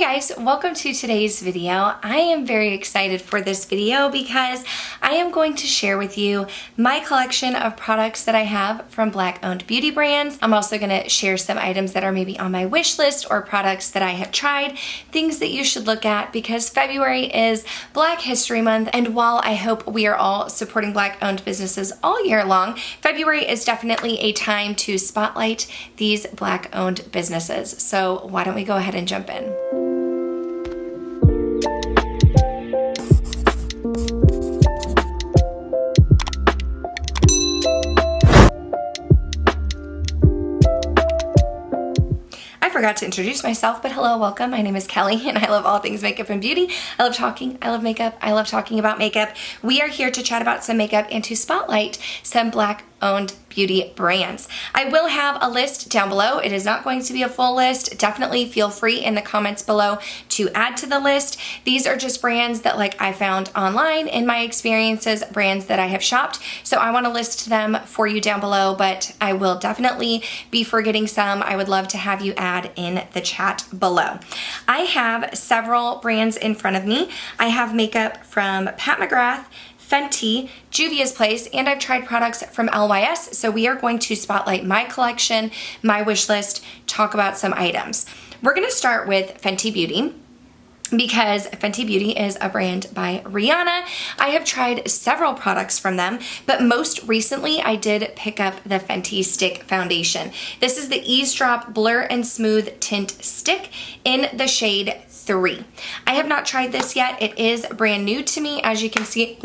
guys, welcome to today's video. I am very excited for this video because I am going to share with you my collection of products that I have from Black-owned beauty brands. I'm also going to share some items that are maybe on my wish list or products that I have tried, things that you should look at because February is Black History Month, and while I hope we are all supporting Black-owned businesses all year long, February is definitely a time to spotlight these Black-owned businesses. So why don't we go ahead and jump in. I forgot to introduce myself, but hello, welcome. My name is Kelly and I love all things makeup and beauty. I love talking, I love makeup, I love talking about makeup. We are here to chat about some makeup and to spotlight some Black-owned beauty brands. I will have a list down below. It is not going to be a full list. Definitely feel free in the comments below to add to the list. These are just brands that I found online in my experiences, brands that I have shopped. So I want to list them for you down below, but I will definitely be forgetting some. I would love to have you add in the chat below. I have several brands in front of me. I have makeup from Pat McGrath, Fenty, Juvias Place, and I've tried products from LYS, so we are going to spotlight my collection, my wish list, talk about some items. We're going to start with Fenty Beauty because Fenty Beauty is a brand by Rihanna. I have tried several products from them, but most recently I did pick up the Fenty Stick Foundation. This is the Ease Drop Blur and Smooth Tint Stick in the shade 3. I have not tried this yet. It is brand new to me, as you can see.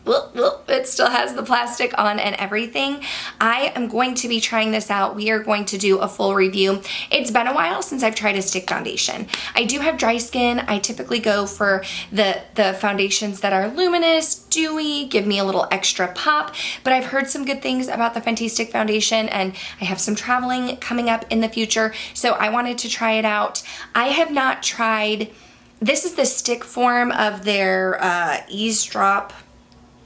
It still has the plastic on and everything. I am going to be trying this out. We are going to do a full review. It's been a while since I've tried a stick foundation. I do have dry skin. I typically go for the foundations that are luminous, dewy, give me a little extra pop, but I've heard some good things about the Fenty Stick Foundation and I have some traveling coming up in the future, so I wanted to try it out. I have not tried, this is the stick form of their Ease Drop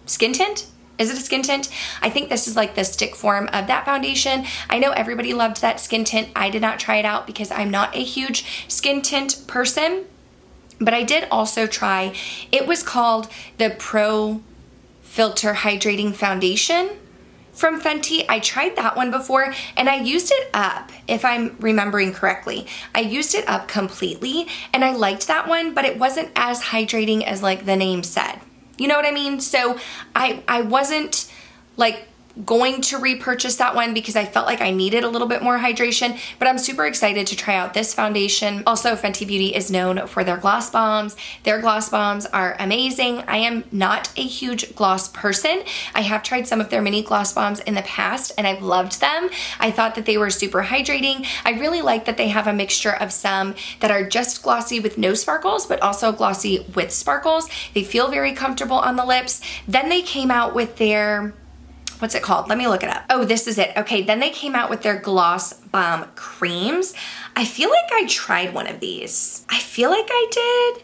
skin tint. Is it a skin tint? I think this is like the stick form of that foundation. I know everybody loved that skin tint. I did not try it out because I'm not a huge skin tint person, but I did also try, it was called the Pro Filter Hydrating Foundation from Fenty. I tried that one before and I used it up, if I'm remembering correctly. I used it up completely and I liked that one, but it wasn't as hydrating as the name said. You know what I mean? So I wasn't going to repurchase that one because I felt like I needed a little bit more hydration, but I'm super excited to try out this foundation. Also, Fenty Beauty is known for their gloss bombs. Their gloss bombs are amazing. I am not a huge gloss person. I have tried some of their mini gloss bombs in the past and I've loved them. I thought that they were super hydrating. I really like that they have a mixture of some that are just glossy with no sparkles, but also glossy with sparkles. They feel very comfortable on the lips. Then they came out with their, what's it called? Let me look it up. Oh, this is it. Okay, then they came out with their Gloss Bomb creams. I feel like I tried one of these. I feel like I did.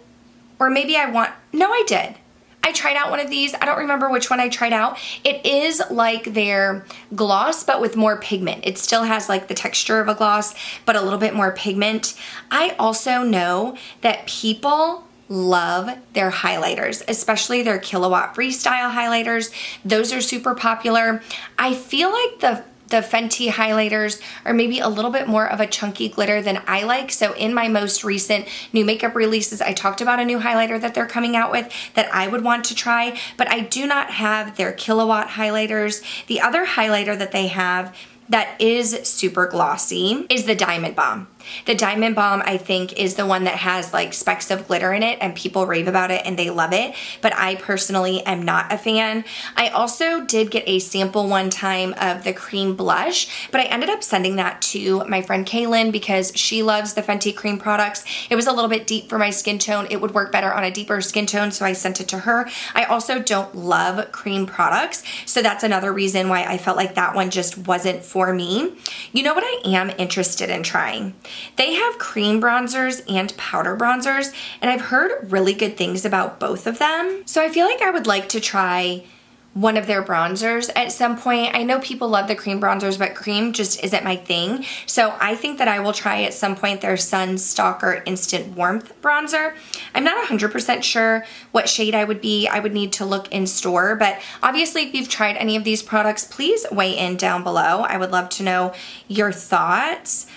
Or maybe no, I did. I tried out one of these. I don't remember which one I tried out. It is like their gloss, but with more pigment. It still has the texture of a gloss, but a little bit more pigment. I also know that people love their highlighters, especially their Killawatt Freestyle highlighters. Those are super popular. I feel like the Fenty highlighters are maybe a little bit more of a chunky glitter than I like. So in my most recent new makeup releases, I talked about a new highlighter that they're coming out with that I would want to try, but I do not have their Killawatt highlighters. The other highlighter that they have that is super glossy is the Diamond Bomb. The Diamond Bomb, I think, is the one that has specks of glitter in it and people rave about it and they love it, but I personally am not a fan. I also did get a sample one time of the cream blush, but I ended up sending that to my friend Kaylin because she loves the Fenty cream products. It was a little bit deep for my skin tone. It would work better on a deeper skin tone, so I sent it to her. I also don't love cream products, so that's another reason why I felt like that one just wasn't for me. You know what I am interested in trying? They have cream bronzers and powder bronzers, and I've heard really good things about both of them. So I feel like I would like to try one of their bronzers at some point. I know people love the cream bronzers, but cream just isn't my thing. So I think that I will try at some point their Sun Stalker Instant Warmth bronzer. I'm not 100% sure what shade I would be. I would need to look in store, but obviously if you've tried any of these products, please weigh in down below. I would love to know your thoughts.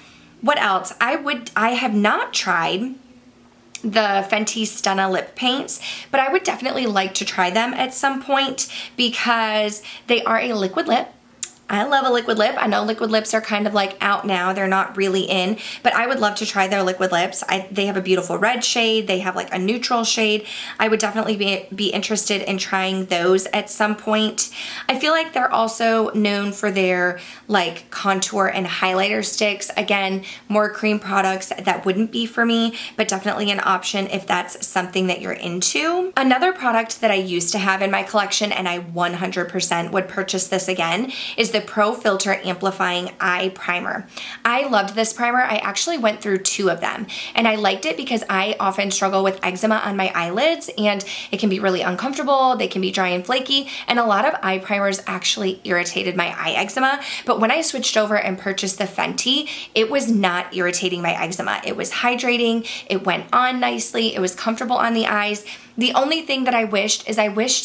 What else? I have not tried the Fenty Stunna lip paints, but I would definitely like to try them at some point because they are a liquid lip. I love a liquid lip. I know liquid lips are kind of like out now. They're not really in, but I would love to try their liquid lips. They have a beautiful red shade. They have like a neutral shade. I would definitely be interested in trying those at some point. I feel like they're also known for their like contour and highlighter sticks. Again, more cream products that wouldn't be for me, but definitely an option if that's something that you're into. Another product that I used to have in my collection, and I 100% would purchase this again, is the Pro Filter Amplifying Eye Primer. I loved this primer. I actually went through 2 of them, and I liked it because I often struggle with eczema on my eyelids, and it can be really uncomfortable. They can be dry and flaky, and a lot of eye primers actually irritated my eye eczema. But when I switched over and purchased the Fenty, it was not irritating my eczema. It was hydrating. It went on nicely. It was comfortable on the eyes. The only thing that I wished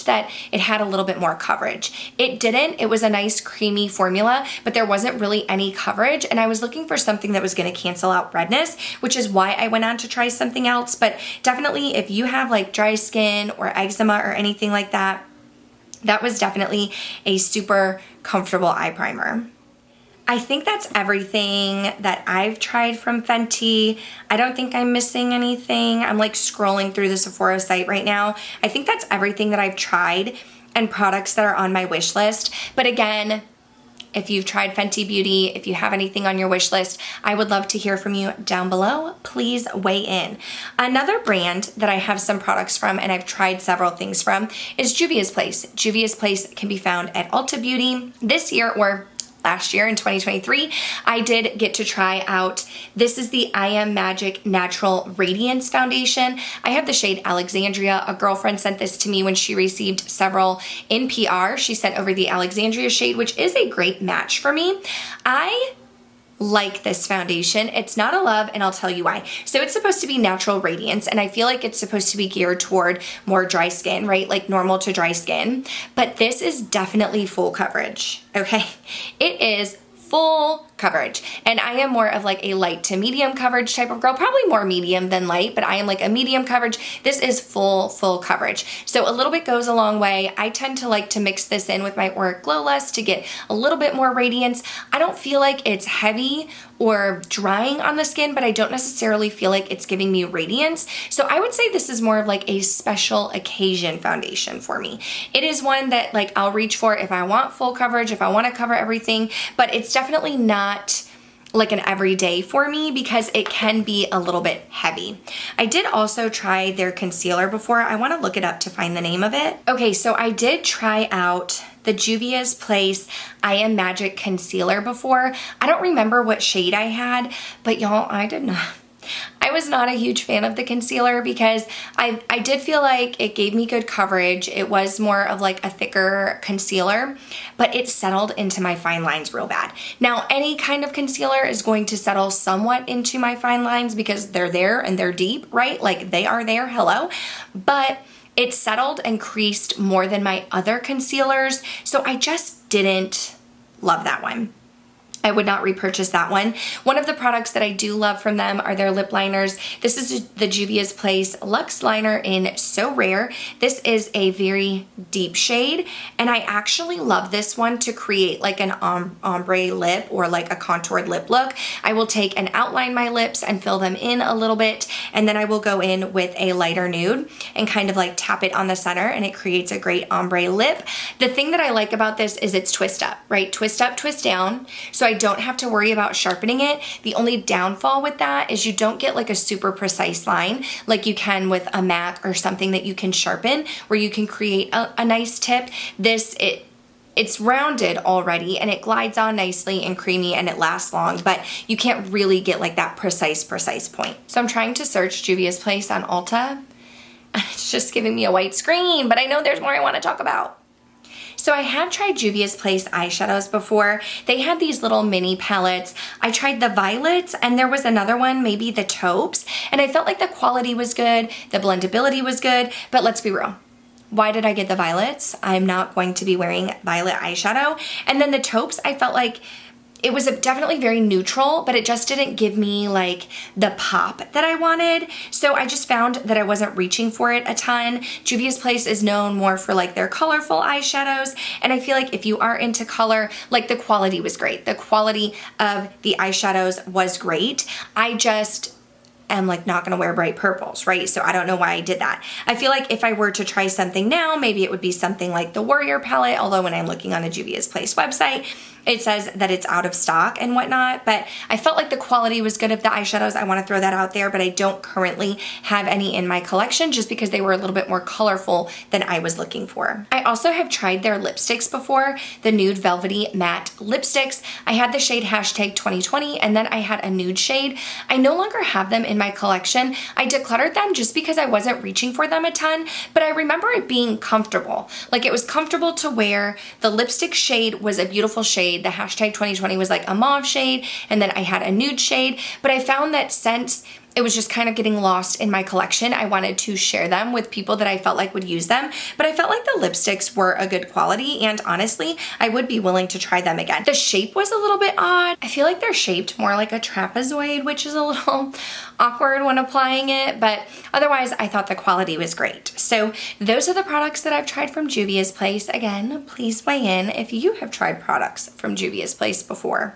that it had a little bit more coverage. It didn't. It was a nice creamy formula, but there wasn't really any coverage, and I was looking for something that was going to cancel out redness, which is why I went on to try something else. But definitely if you have like dry skin or eczema or anything like that, that was definitely a super comfortable eye primer. I think that's everything that I've tried from Fenty. I don't think I'm missing anything. I'm like scrolling through the Sephora site right now. I think that's everything that I've tried and products that are on my wish list. But again, if you've tried Fenty Beauty, if you have anything on your wish list, I would love to hear from you down below. Please weigh in. Another brand that I have some products from and I've tried several things from is Juvias Place. Juvias Place can be found at Ulta Beauty. This year, or last year in 2023, I did get to try out, this is the I Am Magic Natural Radiance Foundation. I have the shade Alexandria. A girlfriend sent this to me when she received several in PR. She sent over the Alexandria shade, which is a great match for me. I like this foundation. It's not a love, and I'll tell you why. So it's supposed to be natural radiance, and I feel like it's supposed to be geared toward more dry skin, right? Like normal to dry skin. But this is definitely full coverage, okay? It is full coverage, and I am more of like a light to medium coverage type of girl, probably more medium than light, but I am like a medium coverage. This is full coverage, so a little bit goes a long way. I tend to like to mix this in with my Auric Glow Lust to get a little bit more radiance. I don't feel like it's heavy or drying on the skin, but I don't necessarily feel like it's giving me radiance. So I would say this is more of like a special occasion foundation for me. It is one that like I'll reach for if I want full coverage, if I want to cover everything, but it's definitely not like an everyday for me because it can be a little bit heavy. I did also try their concealer before. I want to look it up to find the name of it. Okay, so I did try out the Juvias Place I Am Magic Concealer before. I don't remember what shade I had, but y'all, I was not a huge fan of the concealer because I did feel like it gave me good coverage. It was more of like a thicker concealer, but it settled into my fine lines real bad. Now, any kind of concealer is going to settle somewhat into my fine lines because they're there and they're deep, right? Like they are there, hello. But it settled and creased more than my other concealers, so I just didn't love that one. I would not repurchase that one. One of the products that I do love from them are their lip liners. This is the Juvias Place Luxe Liner in So Rare. This is a very deep shade, and I actually love this one to create like an ombre lip or like a contoured lip look. I will take and outline my lips and fill them in a little bit, and then I will go in with a lighter nude and kind of like tap it on the center, and it creates a great ombre lip. The thing that I like about this is it's twist up, right? Twist up, twist down. So I don't have to worry about sharpening it. The only downfall with that is you don't get like a super precise line like you can with a MAC or something that you can sharpen where you can create a nice tip. It's rounded already and it glides on nicely and creamy and it lasts long, but you can't really get like that precise point. So I'm trying to search Juvia's Place on Ulta and it's just giving me a white screen, but I know there's more I want to talk about. So I have tried Juvias Place eyeshadows before. They had these little mini palettes. I tried the violets, and there was another one, maybe the taupes, and I felt like the quality was good, the blendability was good, but let's be real. Why did I get the violets? I'm not going to be wearing violet eyeshadow. And then the taupes, I felt like it was definitely very neutral, but it just didn't give me like the pop that I wanted. So I just found that I wasn't reaching for it a ton. Juvia's Place is known more for like their colorful eyeshadows. And I feel like if you are into color, like the quality was great. The quality of the eyeshadows was great. I just am like not gonna wear bright purples, right? So I don't know why I did that. I feel like if I were to try something now, maybe it would be something like the Warrior palette, although when I'm looking on the Juvia's Place website, it says that it's out of stock and whatnot, but I felt like the quality was good of the eyeshadows. I want to throw that out there, but I don't currently have any in my collection just because they were a little bit more colorful than I was looking for. I also have tried their lipsticks before, the Nude Velvety Matte Lipsticks. I had the shade #2020, and then I had a nude shade. I no longer have them in my collection. I decluttered them just because I wasn't reaching for them a ton, but I remember it being comfortable. Like it was comfortable to wear. The lipstick shade was a beautiful shade. The #2020 was like a mauve shade, and then I had a nude shade, but I found that since it was just kind of getting lost in my collection, I wanted to share them with people that I felt like would use them, but I felt like the lipsticks were a good quality, and honestly, I would be willing to try them again. The shape was a little bit odd. I feel like they're shaped more like a trapezoid, which is a little awkward when applying it, but otherwise, I thought the quality was great. So those are the products that I've tried from Juvia's Place. Again, please weigh in if you have tried products from Juvia's Place before.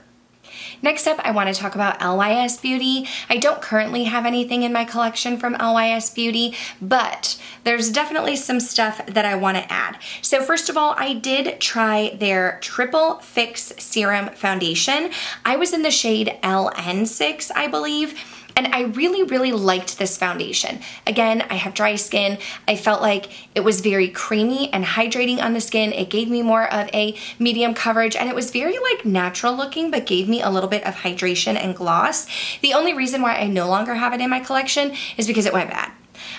Next up, I want to talk about LYS Beauty. I don't currently have anything in my collection from LYS Beauty, but there's definitely some stuff that I want to add. So first of all, I did try their Triple Fix Serum Foundation. I was in the shade LN6, I believe. And I really, really liked this foundation. Again, I have dry skin. I felt like it was very creamy and hydrating on the skin. It gave me more of a medium coverage, and it was very like natural looking, but gave me a little bit of hydration and gloss. The only reason why I no longer have it in my collection is because it went bad.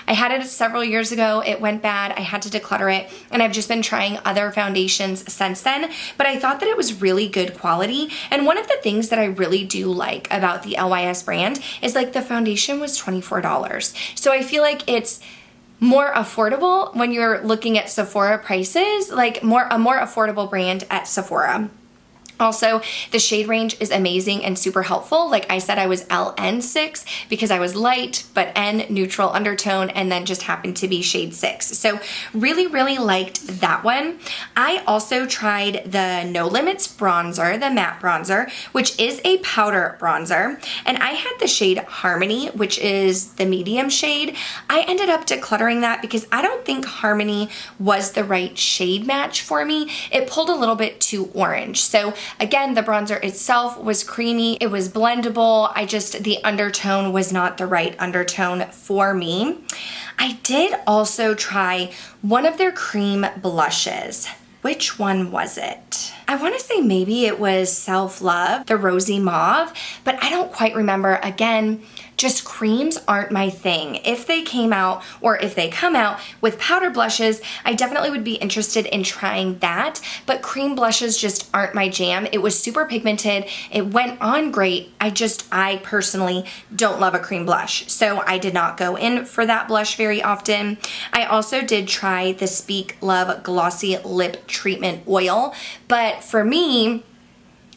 I had it several years ago, it went bad, I had to declutter it, and I've just been trying other foundations since then, but I thought that it was really good quality, and one of the things that I really do like about the LYS brand is like the foundation was $24. So I feel like it's more affordable when you're looking at Sephora prices, like a more affordable brand at Sephora. Also, the shade range is amazing and super helpful. Like I said, I was LN6 because I was light, but N neutral undertone, and then just happened to be shade 6. So really, really liked that one. I also tried the No Limits bronzer, the matte bronzer, which is a powder bronzer. And I had the shade Harmony, which is the medium shade. I ended up decluttering that because I don't think Harmony was the right shade match for me. It pulled a little bit too orange. So again, the bronzer itself was creamy. It was blendable. The undertone was not the right undertone for me. I did also try one of their cream blushes. Which one was it? I want to say maybe it was Self Love, the Rosy Mauve, but I don't quite remember. Again, just creams aren't my thing. If they came out, or if they come out with powder blushes, I definitely would be interested in trying that, but cream blushes just aren't my jam. It was super pigmented. It went on great. I personally don't love a cream blush, so I did not go in for that blush very often. I also did try the Speak Love Glossy Lip Treatment Oil, but for me,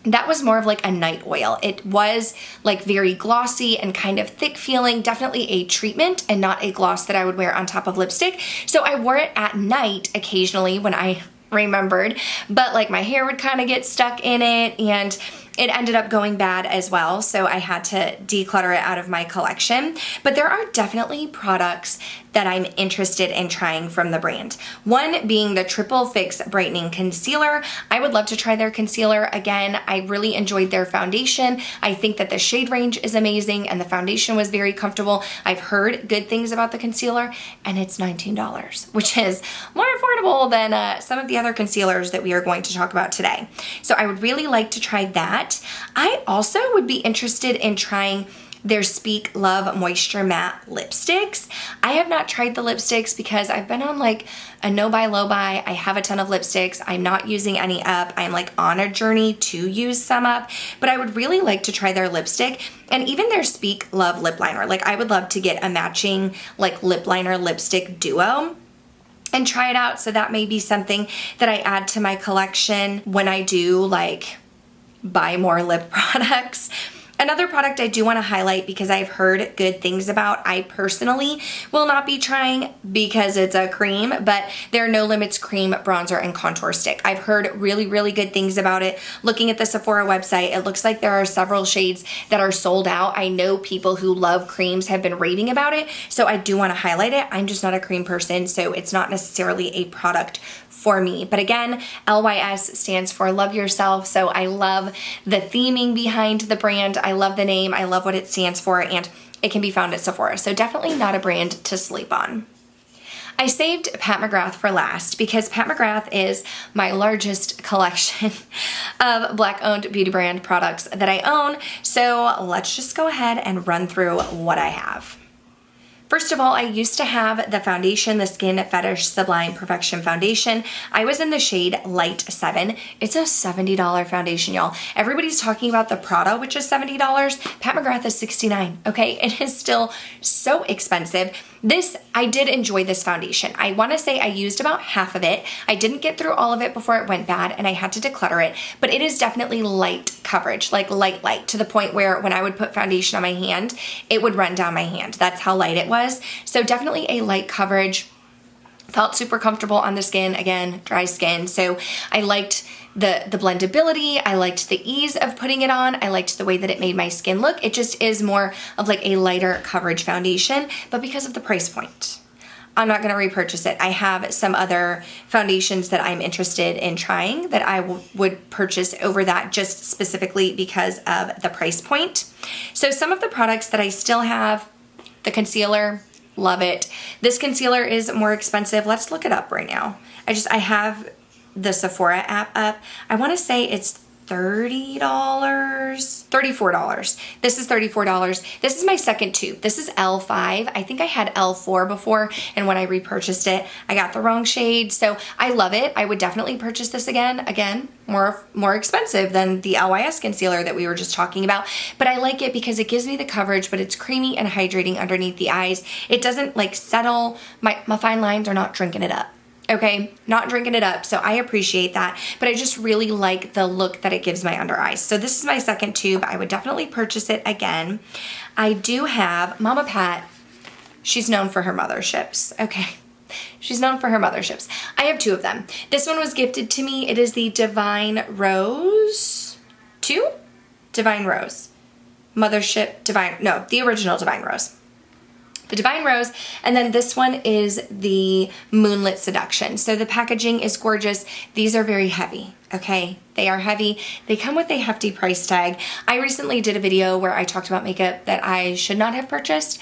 that was more of like a night oil. It was like very glossy and kind of thick feeling, definitely a treatment and not a gloss that I would wear on top of lipstick. So I wore it at night occasionally when I remembered, but like my hair would kind of get stuck in it, and it ended up going bad as well, so I had to declutter it out of my collection. But there are definitely products that I'm interested in trying from the brand. One being the Triple Fix Brightening Concealer. I would love to try their concealer again. I really enjoyed their foundation. I think that the shade range is amazing and the foundation was very comfortable. I've heard good things about the concealer, and it's $19, which is more affordable than some of the other concealers that we are going to talk about today. So I would really like to try that. I also would be interested in trying their Speak Love Moisture Matte lipsticks. I have not tried the lipsticks because I've been on like a no buy, low buy. I have a ton of lipsticks. I'm not using any up. I'm like on a journey to use some up, but I would really like to try their lipstick and even their Speak Love lip liner. Like I would love to get a matching like lip liner lipstick duo and try it out. So that may be something that I add to my collection when I do like buy more lip products. Another product I do want to highlight because I've heard good things about, I personally will not be trying because it's a cream, but their No Limits Cream Bronzer and Contour Stick. I've heard really, really good things about it. Looking at the Sephora website, it looks like there are several shades that are sold out. I know people who love creams have been raving about it, so I do want to highlight it. I'm just not a cream person, so it's not necessarily a product for me. But again, LYS stands for Love Yourself, so I love the theming behind the brand. I love the name, I love what it stands for, and it can be found at Sephora, so definitely not a brand to sleep on. I saved Pat McGrath for last because Pat McGrath is my largest collection of Black-owned beauty brand products that I own, so let's just go ahead and run through what I have. First of all, I used to have the foundation, the Skin Fetish Sublime Perfection Foundation. I was in the shade Light 7. It's a $70 foundation, y'all. Everybody's talking about the Prada, which is $70. Pat McGrath is $69, okay? It is still so expensive. I did enjoy this foundation. I want to say I used about half of it. I didn't get through all of it before it went bad and I had to declutter it, but it is definitely light coverage, like light, to the point where when I would put foundation on my hand, it would run down my hand. That's how light it was. So definitely a light coverage. Felt super comfortable on the skin. Again, dry skin. So I liked the blendability. I liked the ease of putting it on. I liked the way that it made my skin look. It just is more of like a lighter coverage foundation, but because of the price point, I'm not going to repurchase it. I have some other foundations that I'm interested in trying that I would purchase over that just specifically because of the price point. So some of the products that I still have, the concealer, love it. This concealer is more expensive. Let's look it up right now. I have the Sephora app up. I want to say it's $34. This is $34. This is my second tube. This is L5. I think I had L4 before, and when I repurchased it, I got the wrong shade. So I love it. I would definitely purchase this again. Again, more expensive than the LYS concealer that we were just talking about. But I like it because it gives me the coverage, but it's creamy and hydrating underneath the eyes. It doesn't like settle. My fine lines are not drinking it up. Okay, not drinking it up, so I appreciate that, but I just really like the look that it gives my under eyes. So this is my second tube. I would definitely purchase it again. I do have Mama Pat. She's known for her motherships, okay? She's known for her motherships. I have two of them. This one was gifted to me. It is the Divine Rose 2? Divine Rose. Mothership Divine, no, the original Divine Rose. The Divine Rose, and then this one is the Moonlit Seduction. So the packaging is gorgeous. These are very heavy, okay? They are heavy. They come with a hefty price tag. I recently did a video where I talked about makeup that I should not have purchased.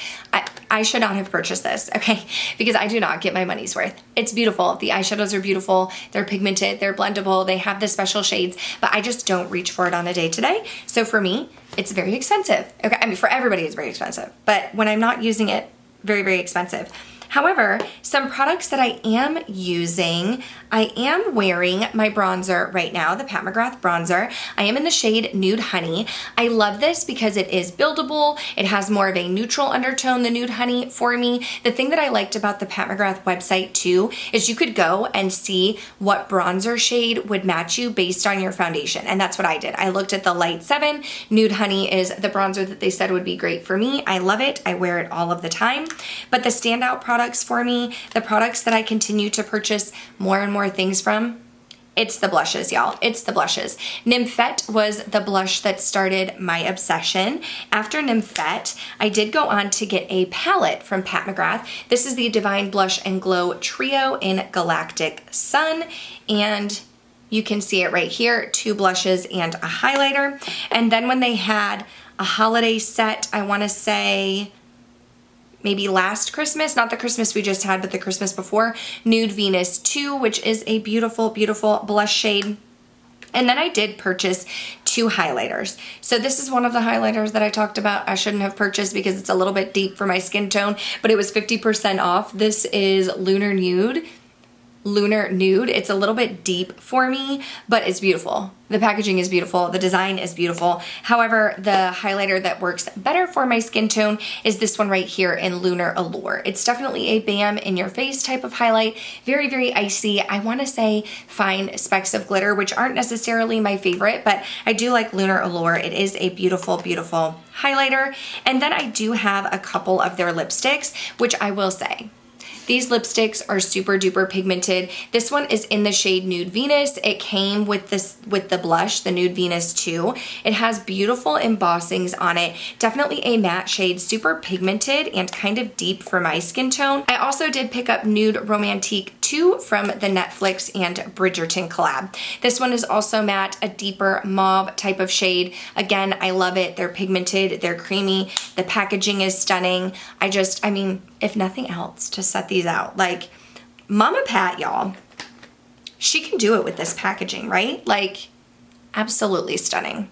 I should not have purchased this, okay? Because I do not get my money's worth. It's beautiful. The eyeshadows are beautiful. They're pigmented. They're blendable. They have the special shades, but I just don't reach for it on a day-to-day. So for me, it's very expensive. Okay, I mean, for everybody, it's very expensive. But when I'm not using it, very, very expensive. However, some products that I am using, I am wearing my bronzer right now, the Pat McGrath bronzer. I am in the shade Nude Honey. I love this because it is buildable. It has more of a neutral undertone, the Nude Honey, for me. The thing that I liked about the Pat McGrath website too is you could go and see what bronzer shade would match you based on your foundation. And that's what I did. I looked at the Light 7. Nude Honey is the bronzer that they said would be great for me. I love it. I wear it all of the time. But the standout products for me, the products that I continue to purchase more and more things from, it's the blushes, y'all. It's the blushes. Nymphette was the blush that started my obsession. After Nymphette, I did go on to get a palette from Pat McGrath. This is the Divine Blush and Glow Trio in Galactic Sun, and you can see it right here, 2 blushes and a highlighter. And then when they had a holiday set, I want to say maybe last Christmas, not the Christmas we just had, but the Christmas before, Nude Venus 2, which is a beautiful, beautiful blush shade. And then I did purchase 2 highlighters. So this is one of the highlighters that I talked about I shouldn't have purchased because it's a little bit deep for my skin tone, but it was 50% off. This is Lunar Nude. It's a little bit deep for me, but it's beautiful. The packaging is beautiful. The design is beautiful. However, the highlighter that works better for my skin tone is this one right here in Lunar Allure. It's definitely a bam in your face type of highlight. Very, very icy. I want to say fine specks of glitter, which aren't necessarily my favorite, but I do like Lunar Allure. It is a beautiful, beautiful highlighter. And then I do have a couple of their lipsticks, which I will say, these lipsticks are super duper pigmented. This one is in the shade Nude Venus. It came with the blush, the Nude Venus 2. It has beautiful embossings on it. Definitely a matte shade, super pigmented and kind of deep for my skin tone. I also did pick up Nude Romantique 2 from the Netflix and Bridgerton collab. This one is also matte, a deeper mauve type of shade. Again, I love it. They're pigmented, they're creamy. The packaging is stunning. I mean, if nothing else, to set these out, like Mama Pat, y'all, she can do it with this packaging, right? Like, absolutely stunning.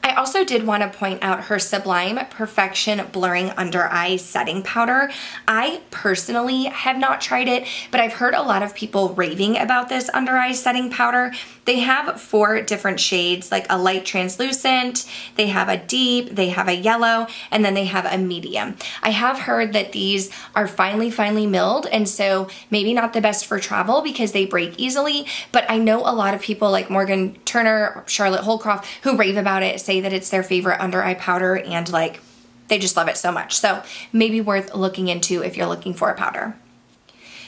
I also did want to point out her Sublime Perfection Blurring Under Eye Setting Powder. I personally have not tried it, but I've heard a lot of people raving about this under eye setting powder. They have 4 different shades, like a light translucent, they have a deep, they have a yellow, and then they have a medium. I have heard that these are finely milled, and so maybe not the best for travel because they break easily, but I know a lot of people like Morgan Turner, Charlotte Holcroft, who rave about it, say that it's their favorite under eye powder, and like, they just love it so much. So maybe worth looking into if you're looking for a powder.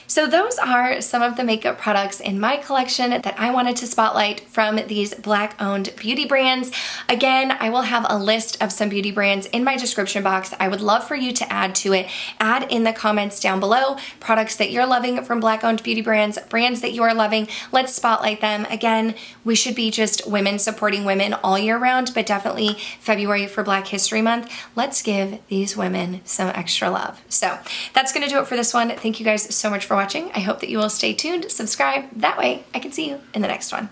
So those are some of the makeup products in my collection that I wanted to spotlight from these Black-owned beauty brands. Again, I will have a list of some beauty brands in my description box. I would love for you to add to it. Add in the comments down below products that you're loving from Black-owned beauty brands, brands that you are loving. Let's spotlight them. Again, we should be just women supporting women all year round, but definitely February for Black History Month. Let's give these women some extra love. So that's going to do it for this one. Thank you guys so much for watching. I hope that you will stay tuned, subscribe. That way I can see you in the next one.